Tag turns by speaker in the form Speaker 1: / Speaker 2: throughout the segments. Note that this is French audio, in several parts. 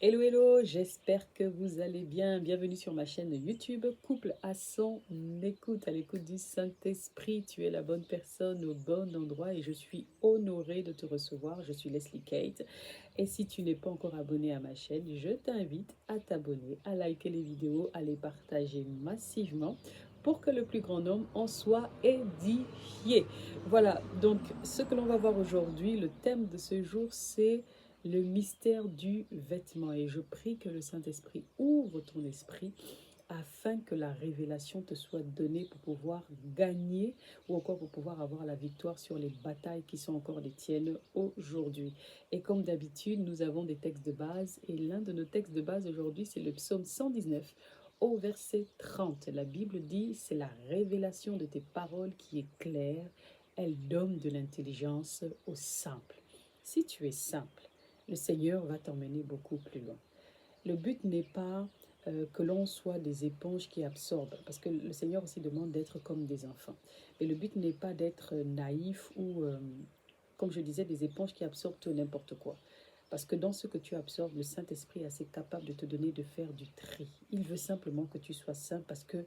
Speaker 1: Hello, hello, j'espère que vous allez bien. Bienvenue sur ma chaîne YouTube, Couple à son écoute, à l'écoute du Saint-Esprit. Tu es la bonne personne au bon endroit et je suis honorée de te recevoir. Je suis Leslie Kate. Et si tu n'es pas encore abonné à ma chaîne, je t'invite à t'abonner, à liker les vidéos, à les partager massivement pour que le plus grand nombre en soit édifié. Voilà, donc ce que l'on va voir aujourd'hui, le thème de ce jour, c'est le mystère du vêtement. Et je prie que le Saint-Esprit ouvre ton esprit afin que la révélation te soit donnée pour pouvoir gagner ou encore pour pouvoir avoir la victoire sur les batailles qui sont encore les tiennes aujourd'hui. Et comme d'habitude, nous avons des textes de base et l'un de nos textes de base aujourd'hui, c'est le psaume 119 au verset 30. La Bible dit, c'est la révélation de tes paroles qui est claire, elle donne de l'intelligence au simple. Si tu es simple, le Seigneur va t'emmener beaucoup plus loin. Le but n'est pas que l'on soit des éponges qui absorbent, parce que le Seigneur aussi demande d'être comme des enfants. Mais le but n'est pas d'être naïf ou, comme je disais, des éponges qui absorbent tout et n'importe quoi. Parce que dans ce que tu absorbes, le Saint-Esprit est assez capable de te donner de faire du tri. Il veut simplement que tu sois saint parce que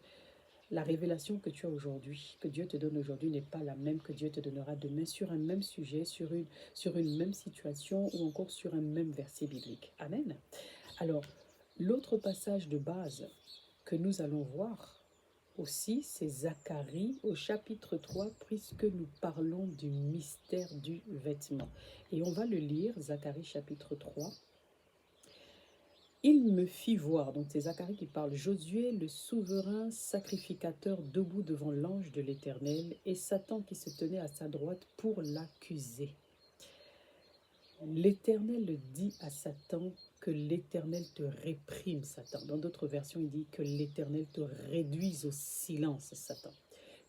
Speaker 1: la révélation que tu as aujourd'hui, que Dieu te donne aujourd'hui, n'est pas la même que Dieu te donnera demain sur un même sujet, sur une même situation ou encore sur un même verset biblique. Amen. Alors, l'autre passage de base que nous allons voir aussi, c'est Zacharie au chapitre 3, puisque nous parlons du mystère du vêtement. Et on va le lire, Zacharie chapitre 3. Il me fit voir, donc c'est Zacharie qui parle, Josué, le souverain sacrificateur, debout devant l'ange de l'Éternel, et Satan qui se tenait à sa droite pour l'accuser. L'Éternel dit à Satan que l'Éternel te réprime, Satan. Dans d'autres versions, il dit que l'Éternel te réduise au silence, Satan.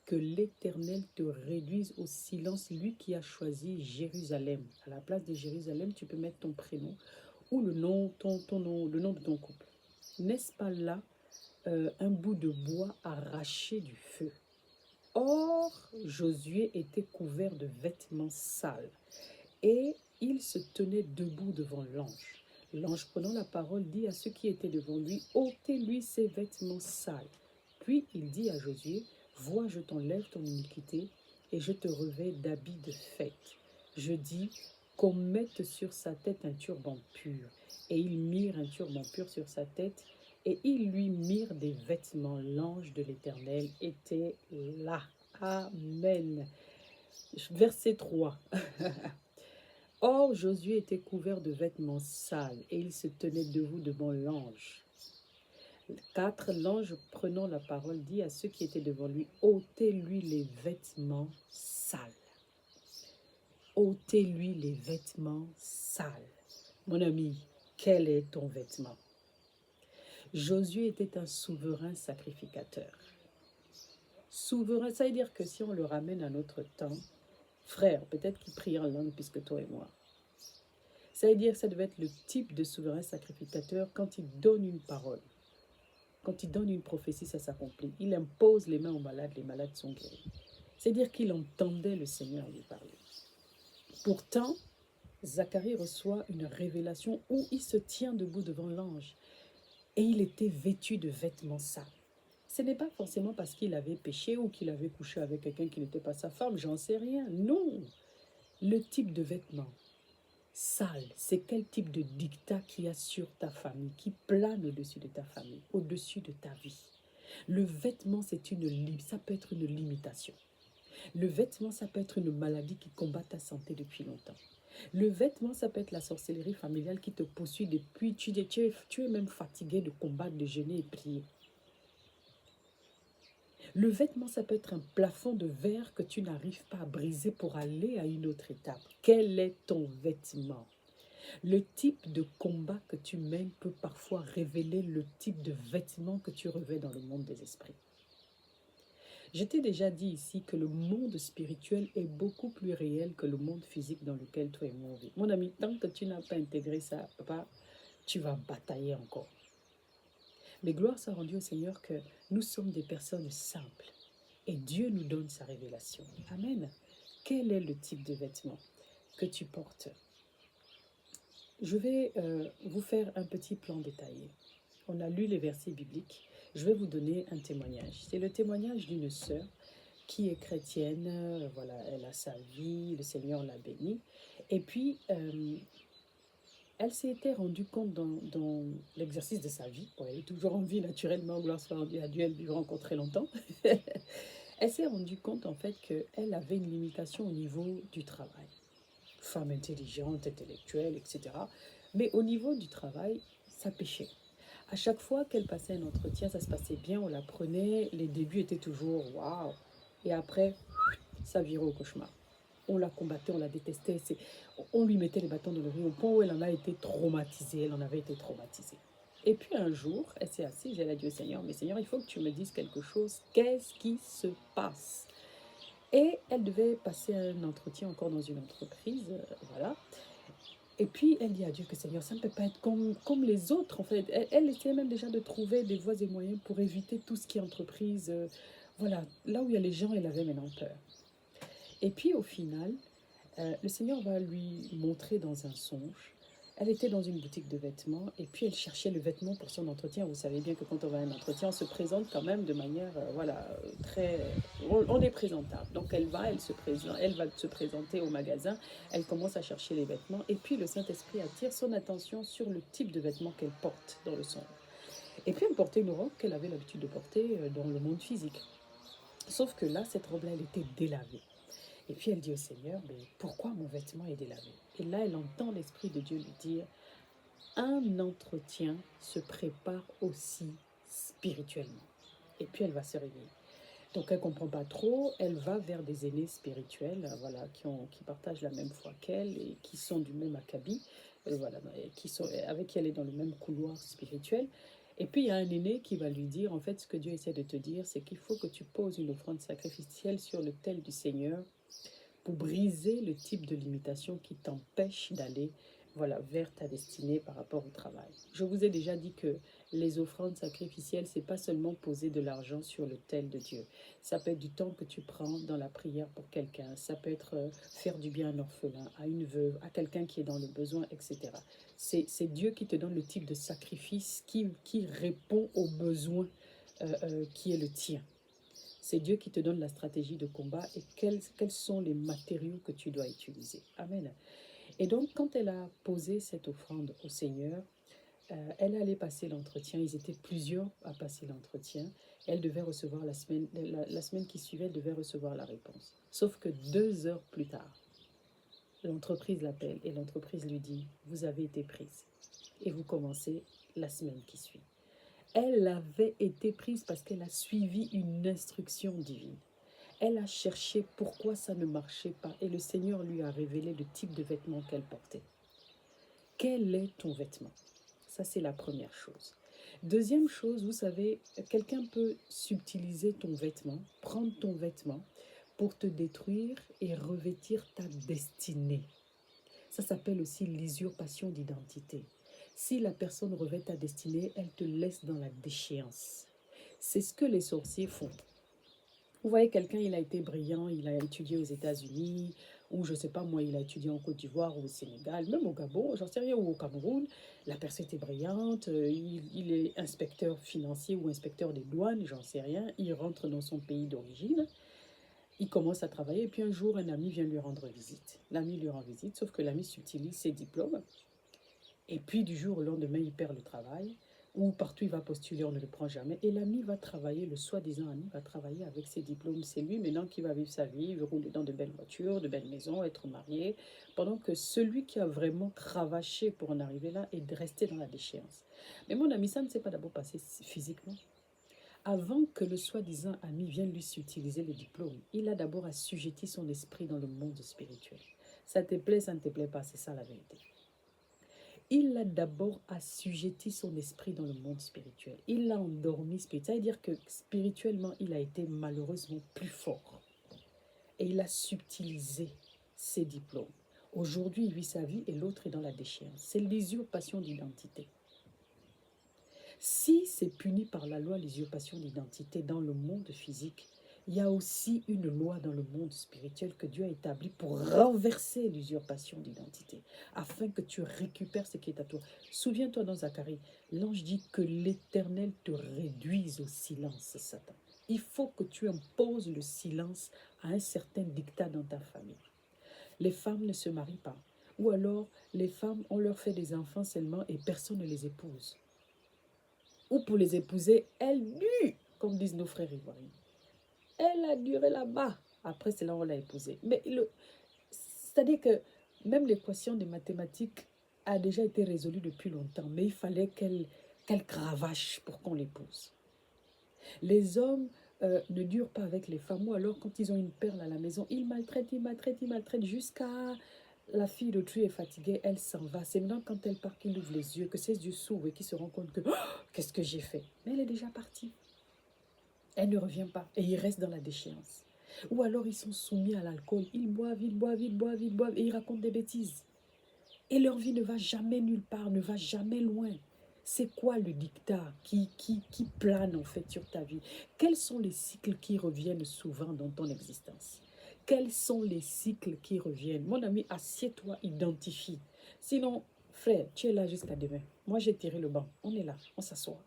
Speaker 1: Que l'Éternel te réduise au silence, lui qui a choisi Jérusalem. À la place de Jérusalem, tu peux mettre ton prénom ou le nom, ton nom, le nom de ton couple. N'est-ce pas là un bout de bois arraché du feu? Or, Josué était couvert de vêtements sales et il se tenait debout devant l'ange. L'ange prenant la parole dit à ceux qui étaient devant lui, ôtez-lui ses vêtements sales. Puis il dit à Josué, vois, je t'enlève ton iniquité et je te revêts d'habits de fête. Je dis qu'on mette sur sa tête un turban pur. Et ils mirent un turban pur sur sa tête et ils lui mirent des vêtements. L'ange de l'Éternel était là. Amen. Verset 3. Or, Josué était couvert de vêtements sales et il se tenait debout devant l'ange. 4. L'ange prenant la parole dit à ceux qui étaient devant lui, ôtez-lui les vêtements sales. Ôtez-lui les vêtements sales. Mon ami, quel est ton vêtement? Josué était un souverain sacrificateur. Souverain, ça veut dire que si on le ramène à notre temps, frère, peut-être qu'il prie en langue puisque toi et moi. Ça veut dire que ça devait être le type de souverain sacrificateur quand il donne une parole. Quand il donne une prophétie, ça s'accomplit. Il impose les mains aux malades, les malades sont guéris. C'est-à-dire qu'il entendait le Seigneur lui parler. Pourtant, Zacharie reçoit une révélation où il se tient debout devant l'ange et il était vêtu de vêtements sales. Ce n'est pas forcément parce qu'il avait péché ou qu'il avait couché avec quelqu'un qui n'était pas sa femme, j'en sais rien. Non, le type de vêtements sale, c'est quel type de dictat qu'il y a sur ta famille, qui plane au-dessus de ta famille, au-dessus de ta vie. Le vêtement, ça peut être une limitation. Le vêtement, ça peut être une maladie qui combat ta santé depuis longtemps. Le vêtement, ça peut être la sorcellerie familiale qui te poursuit depuis, tu es même fatigué de combattre, de jeûner et prier. Le vêtement, ça peut être un plafond de verre que tu n'arrives pas à briser pour aller à une autre étape. Quel est ton vêtement? Le type de combat que tu mènes peut parfois révéler le type de vêtements que tu revêts dans le monde des esprits. Je t'ai déjà dit ici que le monde spirituel est beaucoup plus réel que le monde physique dans lequel toi et moi vivons. Mon ami, tant que tu n'as pas intégré ça, papa, tu vas batailler encore. Mais gloire soit rendue au Seigneur que nous sommes des personnes simples et Dieu nous donne sa révélation. Amen. Quel est le type de vêtement que tu portes? Je vais vous faire un petit plan détaillé. On a lu les versets bibliques. Je vais vous donner un témoignage. C'est le témoignage d'une sœur qui est chrétienne. Voilà, elle a sa vie, le Seigneur l'a bénie. Et puis, elle s'était rendue compte dans l'exercice de sa vie. Bon, elle est toujours en vie naturellement, gloire soit à Dieu, elle vivra encore très longtemps. Elle s'est rendue compte en fait qu'elle avait une limitation au niveau du travail. Femme intelligente, intellectuelle, etc. Mais au niveau du travail, ça pêchait. À chaque fois qu'elle passait un entretien, ça se passait bien, on la prenait, les débuts étaient toujours waouh. Et après, ça virait au cauchemar. On la combattait, on la détestait, on lui mettait les bâtons dans le riz au point où elle en a été traumatisée, elle en avait été traumatisée. Et puis un jour, elle s'est assise, elle a dit au Seigneur, mais Seigneur, il faut que tu me dises quelque chose, qu'est-ce qui se passe? Et elle devait passer un entretien encore dans une entreprise, voilà. Et puis elle dit à Dieu que Seigneur, ça ne peut pas être comme les autres en fait. Elle essayait même déjà de trouver des voies et moyens pour éviter tout ce qui est entreprise. Voilà, là où il y a les gens, elle avait maintenant peur. Et puis au final, le Seigneur va lui montrer dans un songe. Elle était dans une boutique de vêtements et puis elle cherchait le vêtement pour son entretien. Vous savez bien que quand on va à un entretien, on se présente quand même de manière, voilà, très... on est présentable. Donc elle va se présenter au magasin, elle commence à chercher les vêtements et puis le Saint-Esprit attire son attention sur le type de vêtements qu'elle porte dans le songe. Et puis elle portait une robe qu'elle avait l'habitude de porter dans le monde physique. Sauf que là, cette robe-là, elle était délavée. Et puis elle dit au Seigneur, mais pourquoi mon vêtement est délavé? Et là, elle entend l'Esprit de Dieu lui dire, un entretien se prépare aussi spirituellement. Et puis elle va se réveiller. Donc elle ne comprend pas trop, elle va vers des aînés spirituels, voilà, qui partagent la même foi qu'elle et qui sont du même acabit, voilà, avec qui elle est dans le même couloir spirituel. Et puis il y a un aîné qui va lui dire, en fait, ce que Dieu essaie de te dire, c'est qu'il faut que tu poses une offrande sacrificielle sur l'autel du Seigneur pour briser le type de limitation qui t'empêche d'aller, voilà, vers ta destinée par rapport au travail. Je vous ai déjà dit que les offrandes sacrificielles, c'est pas seulement poser de l'argent sur l'autel de Dieu. Ça peut être du temps que tu prends dans la prière pour quelqu'un. Ça peut être faire du bien à un orphelin, à une veuve, à quelqu'un qui est dans le besoin, etc. C'est Dieu qui te donne le type de sacrifice qui répond au besoin qui est le tien. C'est Dieu qui te donne la stratégie de combat et quels sont les matériaux que tu dois utiliser. Amen. Et donc, quand elle a posé cette offrande au Seigneur, elle allait passer l'entretien. Ils étaient plusieurs à passer l'entretien. Elle devait recevoir la semaine qui suivait, elle devait recevoir la réponse. Sauf que 2 heures plus tard, l'entreprise l'appelle et l'entreprise lui dit, vous avez été prise et vous commencez la semaine qui suit. Elle avait été prise parce qu'elle a suivi une instruction divine. Elle a cherché pourquoi ça ne marchait pas et le Seigneur lui a révélé le type de vêtement qu'elle portait. Quel est ton vêtement? Ça, c'est la première chose. Deuxième chose, vous savez, quelqu'un peut subtiliser ton vêtement, prendre ton vêtement pour te détruire et revêtir ta destinée. Ça s'appelle aussi l'usurpation d'identité. Si la personne revêt ta destinée, elle te laisse dans la déchéance. C'est ce que les sorciers font. Vous voyez, quelqu'un, il a été brillant, il a étudié aux États-Unis, ou je ne sais pas moi, il a étudié en Côte d'Ivoire ou au Sénégal, même au Gabon, j'en sais rien, ou au Cameroun. La personne était brillante, il est inspecteur financier ou inspecteur des douanes, j'en sais rien. Il rentre dans son pays d'origine, il commence à travailler, et puis un jour, un ami vient lui rendre visite. L'ami lui rend visite, sauf que l'ami subtilise ses diplômes, et puis du jour au lendemain, il perd le travail, ou partout il va postuler, on ne le prend jamais. Et l'ami va travailler, le soi-disant ami va travailler avec ses diplômes. C'est lui maintenant qui va vivre sa vie, rouler dans de belles voitures, de belles maisons, être marié, pendant que celui qui a vraiment cravaché pour en arriver là est resté dans la déchéance. Mais mon ami, ça ne s'est pas d'abord passé physiquement. Avant que le soi-disant ami vienne lui utiliser le diplôme, il a d'abord assujetti son esprit dans le monde spirituel. Ça te plaît, ça ne te plaît pas, c'est ça la vérité. Il a d'abord assujetti son esprit dans le monde spirituel. Il l'a endormi spirituellement. C'est-à-dire que spirituellement, il a été malheureusement plus fort. Et il a subtilisé ses diplômes. Aujourd'hui, il vit sa vie et l'autre est dans la déchéance. C'est l'usurpation d'identité. Si c'est puni par la loi, l'usurpation d'identité dans le monde physique, il y a aussi une loi dans le monde spirituel que Dieu a établie pour renverser l'usurpation d'identité, afin que tu récupères ce qui est à toi. Souviens-toi dans Zacharie, l'ange dit que l'Éternel te réduise au silence, Satan. Il faut que tu imposes le silence à un certain dictat dans ta famille. Les femmes ne se marient pas. Ou alors, les femmes, on leur fait des enfants seulement et personne ne les épouse. Ou pour les épouser, elles nuent, comme disent nos frères ivoiriens. Elle a duré là-bas. Après, c'est là où on l'a épousée. Mais c'est-à-dire que même l'équation des mathématiques a déjà été résolue depuis longtemps, mais il fallait qu'elle cravache pour qu'on l'épouse. Les hommes ne durent pas avec les femmes, ou alors quand ils ont une perle à la maison, ils maltraitent, ils maltraitent, ils maltraitent jusqu'à la fille d'autrui est fatiguée, elle s'en va. C'est maintenant quand elle part qu'il ouvre les yeux, que ses yeux s'ouvrent et qu'il se rend compte que qu'est-ce que j'ai fait? Mais elle est déjà partie. Elle ne revient pas et ils restent dans la déchéance. Ou alors ils sont soumis à l'alcool, ils boivent, ils boivent, ils boivent, ils boivent et ils racontent des bêtises. Et leur vie ne va jamais nulle part, ne va jamais loin. C'est quoi le dictat qui plane en fait sur ta vie? Quels sont les cycles qui reviennent souvent dans ton existence? Quels sont les cycles qui reviennent? Mon ami, assieds-toi, identifie. Sinon, frère, tu es là jusqu'à demain. Moi, j'ai tiré le banc. On est là, on s'assoit.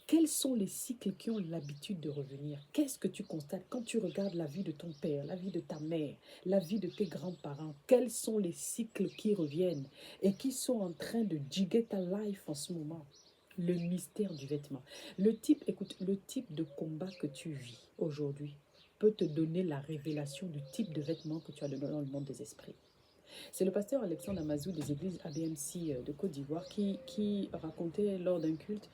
Speaker 1: Quels sont les cycles qui ont l'habitude de revenir? Qu'est-ce que tu constates quand tu regardes la vie de ton père, la vie de ta mère, la vie de tes grands-parents? Quels sont les cycles qui reviennent et qui sont en train de jigger ta life en ce moment? Le mystère du vêtement. Écoute, le type de combat que tu vis aujourd'hui peut te donner la révélation du type de vêtements que tu as dans le monde des esprits. C'est le pasteur Alexandre Amazou des églises ABMC de Côte d'Ivoire qui racontait lors d'un culte,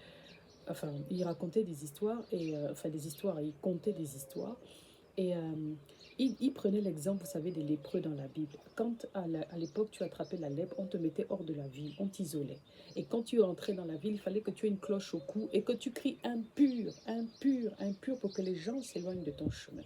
Speaker 1: enfin, il racontait des histoires, il contait des histoires, et il prenait l'exemple, vous savez, des lépreux dans la Bible. Quand à l'époque tu attrapais la lèpre, on te mettait hors de la ville, on t'isolait. Et quand tu entrais dans la ville, il fallait que tu aies une cloche au cou et que tu cries impur, impur, impur pour que les gens s'éloignent de ton chemin.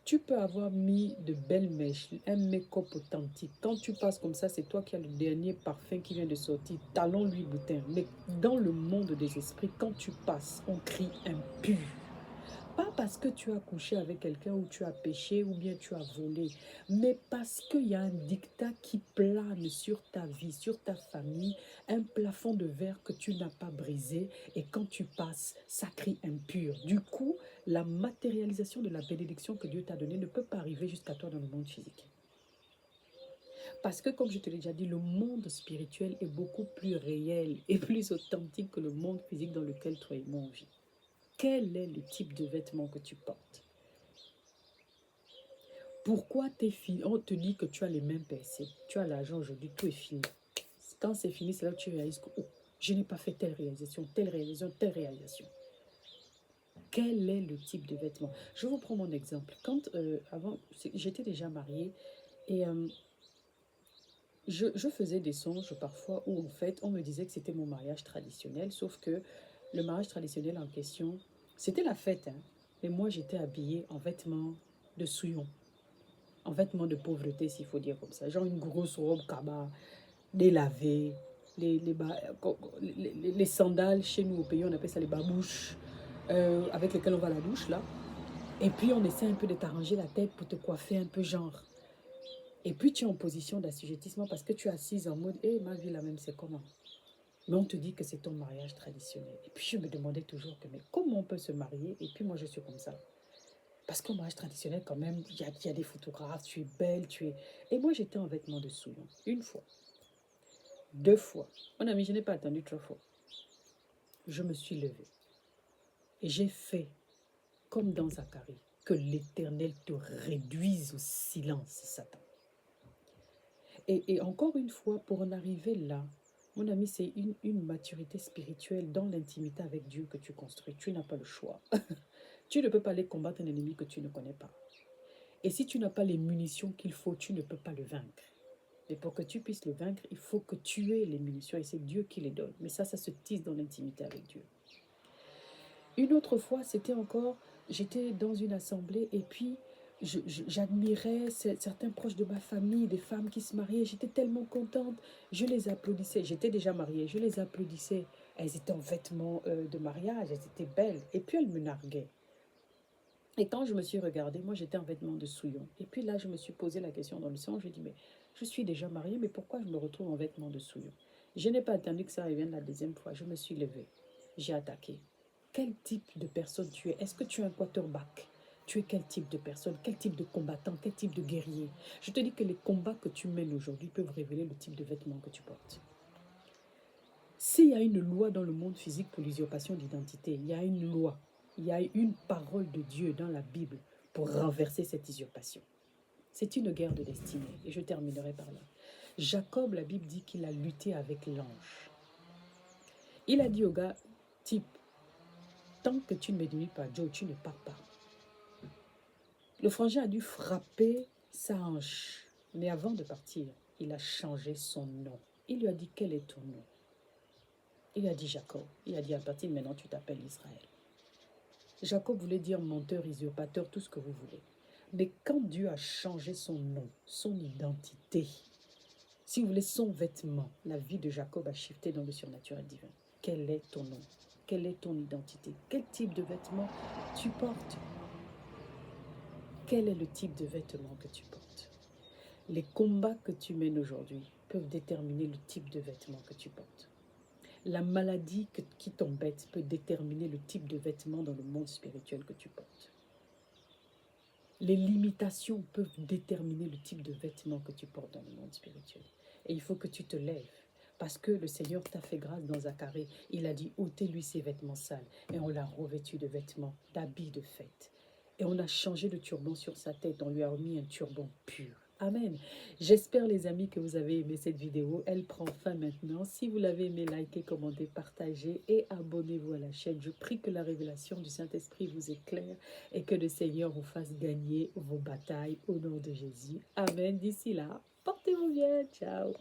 Speaker 1: Tu peux avoir mis de belles mèches, un make-up authentique. Quand tu passes comme ça, c'est toi qui as le dernier parfum qui vient de sortir, talon Louis Boutin. Mais dans le monde des esprits, quand tu passes, on crie impur. Pas parce que tu as couché avec quelqu'un ou tu as péché ou bien tu as volé, mais parce qu'il y a un dictat qui plane sur ta vie, sur ta famille, un plafond de verre que tu n'as pas brisé et quand tu passes, ça crie impur. Du coup, la matérialisation de la bénédiction que Dieu t'a donnée ne peut pas arriver jusqu'à toi dans le monde physique. Parce que, comme je te l'ai déjà dit, le monde spirituel est beaucoup plus réel et plus authentique que le monde physique dans lequel toi et moi on vit. Quel est le type de vêtements que tu portes? Pourquoi on te dit que tu as les mêmes percées, tu as l'argent aujourd'hui, tout est fini. Quand c'est fini, c'est là que tu réalises que je n'ai pas fait telle réalisation, telle réalisation, telle réalisation. Quel est le type de vêtements? Je vous prends mon exemple. Avant, j'étais déjà mariée et je faisais des songes parfois où en fait on me disait que c'était mon mariage traditionnel, sauf que le mariage traditionnel en question, c'était la fête, hein, mais moi j'étais habillée en vêtements de souillon, en vêtements de pauvreté s'il faut dire comme ça, genre une grosse robe kaba, délavée, les sandales chez nous au pays on appelle ça les babouches, avec lesquelles on va à la douche là, et puis on essaie un peu de t'arranger la tête pour te coiffer un peu genre. Et puis tu es en position d'assujettissement parce que tu es assise en mode, eh, ma vie là même c'est comment? Mais on te dit que c'est ton mariage traditionnel. Et puis je me demandais toujours que, mais comment on peut se marier? Et puis moi je suis comme ça. Parce qu'au mariage traditionnel quand même, il y a des photographes, tu es belle, tu es... Et moi j'étais en vêtements de souillon. Une fois, deux fois. Mon ami, je n'ai pas attendu trois fois. Je me suis levée. Et j'ai fait comme dans Zacharie, que l'Éternel te réduise au silence, Satan. Et encore une fois, pour en arriver là, mon ami, c'est une maturité spirituelle dans l'intimité avec Dieu que tu construis. Tu n'as pas le choix. Tu ne peux pas aller combattre un ennemi que tu ne connais pas. Et si tu n'as pas les munitions qu'il faut, tu ne peux pas le vaincre. Mais pour que tu puisses le vaincre, il faut que tu aies les munitions et c'est Dieu qui les donne. Mais ça se tisse dans l'intimité avec Dieu. Une autre fois, c'était encore, j'étais dans une assemblée et puis j'admirais certains proches de ma famille, des femmes qui se mariaient. J'étais tellement contente. Je les applaudissais. J'étais déjà mariée. Je les applaudissais. Elles étaient en vêtements de mariage. Elles étaient belles. Et puis elles me narguaient. Et quand je me suis regardée, moi j'étais en vêtements de souillon. Et puis là, je me suis posé la question dans le sang. Je dit, mais je suis déjà mariée, mais pourquoi je me retrouve en vêtements de souillon? Je n'ai pas attendu que ça revienne la deuxième fois. Je me suis levée. J'ai attaqué. Quel type de personne tu es? Est-ce que tu es un quarterback? Tu es quel type de personne? Quel type de combattant? Quel type de guerrier? Je te dis que les combats que tu mènes aujourd'hui peuvent révéler le type de vêtements que tu portes. S'il y a une loi dans le monde physique pour l'usurpation d'identité, il y a une loi, il y a une parole de Dieu dans la Bible pour renverser cette usurpation. C'est une guerre de destinée et je terminerai par là. Jacob, la Bible dit qu'il a lutté avec l'ange. Il a dit au gars, type, tant que tu ne me dis pas, Joe, tu ne pars pas. Le frangin a dû frapper sa hanche. Mais avant de partir, il a changé son nom. Il lui a dit, quel est ton nom? Il a dit Jacob. Il a dit, à partir de maintenant, tu t'appelles Israël. Jacob voulait dire menteur, usurpateur, tout ce que vous voulez. Mais quand Dieu a changé son nom, son identité, si vous voulez, son vêtement, la vie de Jacob a shifté dans le surnaturel divin. Quel est ton nom? Quelle est ton identité? Quel type de vêtements tu portes? Quel est le type de vêtements que tu portes? Les combats que tu mènes aujourd'hui peuvent déterminer le type de vêtements que tu portes. La maladie qui t'embête peut déterminer le type de vêtements dans le monde spirituel que tu portes. Les limitations peuvent déterminer le type de vêtements que tu portes dans le monde spirituel. Et il faut que tu te lèves. Parce que le Seigneur t'a fait grâce dans Zacharie. Il a dit, ôtez-lui ses vêtements sales. Et on l'a revêtu de vêtements, d'habits de fête. Et on a changé de turban sur sa tête. On lui a remis un turban pur. Amen. J'espère, les amis, que vous avez aimé cette vidéo. Elle prend fin maintenant. Si vous l'avez aimé, likez, commentez, partagez et abonnez-vous à la chaîne. Je prie que la révélation du Saint-Esprit vous éclaire et que le Seigneur vous fasse gagner vos batailles au nom de Jésus. Amen. D'ici là, portez-vous bien. Ciao.